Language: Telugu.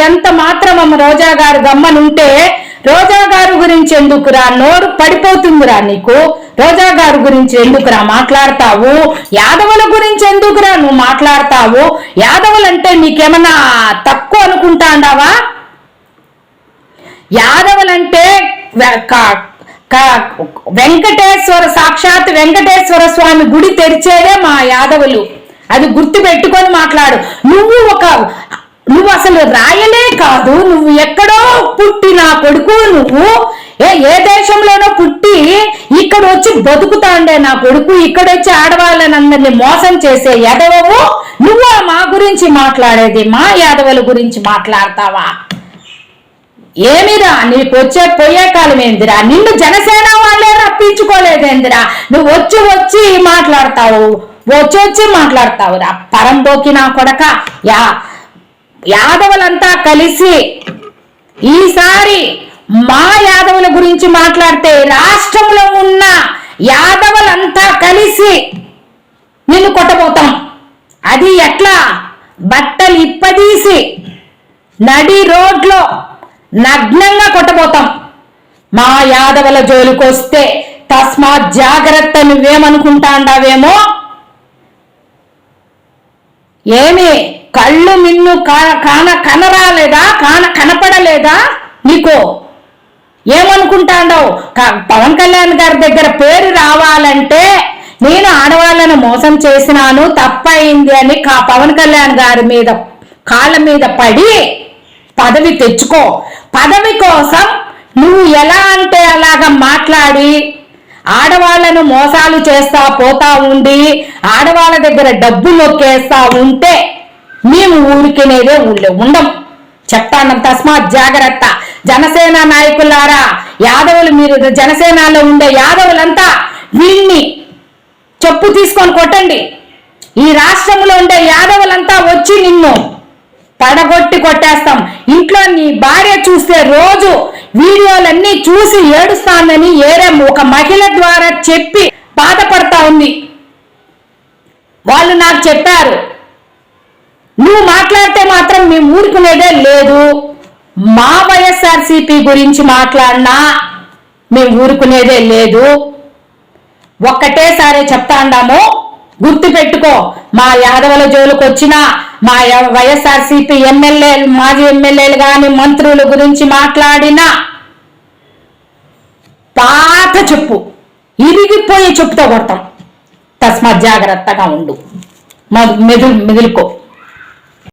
ఎంత మాత్రం రోజా గారు గమ్మనుంటే రోజా గారు గురించి ఎందుకురా నోరు పడిపోతుందిరా నీకు? రోజా గారి గురించి ఎందుకురా మాట్లాడతావు? యాదవుల గురించి ఎందుకురా నువ్వు మాట్లాడతావు? యాదవులంటే నీకేమన్నా తక్కువ అనుకుంటాండావా? యాదవులంటే సాక్షాత్ వెంకటేశ్వర స్వామి గుడి తెరిచేదే మా యాదవులు. అది గుర్తు పెట్టుకొని మాట్లాడు. నువ్వు అసలు రాయలే కాదు, నువ్వు ఎక్కడో పుట్టిన కొడుకు. నువ్వు ఏ దేశంలోనో పుట్టి ఇక్కడ వచ్చి బతుకుతాండే నా కొడుకు. ఇక్కడ వచ్చి ఆడవాళ్ళనందరినీ మోసం చేసే యాదవవు నువ్వు. మా గురించి మాట్లాడేది, మా యాదవుల గురించి మాట్లాడతావా? ఏమిరా నీకు పోయే కాలం ఏందిరా? నిన్ను జనసేన వాళ్ళే రప్పించుకోలేదేందిరా? నువ్వు వచ్చి మాట్లాడతావు, వచ్చి మాట్లాడతావురా పరంబోకి నా కొడక. యాదవులంతా కలిసి ఈసారి మా యాదవుల గురించి మాట్లాడితే రాష్ట్రంలో ఉన్న యాదవులంతా కలిసి నిన్ను కొట్టబోతాం. అది ఎట్లా? బట్టలు ఇప్పదీసి నడి రోడ్లో నగ్నంగా కొట్టబోతాం. మా యాదవుల జోలికొస్తే తస్మాత్ జాగ్రత్త. నువ్వేమనుకుంటాండావేమో? ఏమి కళ్ళు మిన్ను కనరాలేదా? కనపడలేదా నీకు? ఏమనుకుంటాండవు? పవన్ కళ్యాణ్ గారి దగ్గర పేరు రావాలంటే నేను ఆడవాళ్ళను మోసం చేసినాను, తప్పయింది అని పవన్ కళ్యాణ్ గారి మీద కాళ్ళ మీద పడి పదవి తెచ్చుకో. పదవి కోసం నువ్వు ఎలా అంటే అలాగా మాట్లాడి ఆడవాళ్లను మోసాలు చేస్తా పోతా ఉండి ఆడవాళ్ళ దగ్గర డబ్బు నొక్కేస్తా ఉంటే మేము ఊరికినేదే ఉండం. చెప్తాను, తస్మాత్ జాగ్రత్త. జనసేన నాయకులారా, యాదవులు, మీరు జనసేనలో ఉండే యాదవులంతా వీళ్ళని చెప్పు తీసుకొని కొట్టండి. ఈ రాష్ట్రంలో ఉండే యాదవులంతా వచ్చి నిన్ను పడగొట్టి కొట్టేస్తాం. ఇంట్లో నీ భార్య చూస్తే రోజు వీడియోలన్నీ చూసి ఏడుస్తానని ఒక మహిళ ద్వారా చెప్పి బాధపడతా ఉంది. వాళ్ళు నాకు చెప్పారు, నువ్వు మాట్లాడితే మాత్రం మేము ఊరుకునేదే లేదు. మా వైఎస్ఆర్సీపీ గురించి మాట్లాడినా మేము ఊరుకునేదే లేదు. ఒక్కటేసారి చెప్తాండాము, గుర్తు పెట్టుకో. మా యాదవుల జోలికి వచ్చిన మా వైఎస్ఆర్సీపీ ఎమ్మెల్యేలు, మాజీ ఎమ్మెల్యేలు కానీ మంత్రుల గురించి మాట్లాడినా పాత చెప్పు ఇరిగిపోయి చెప్పుతో కొడతాం. తస్మాత్ జాగ్రత్తగా ఉండు, మెదులుకో.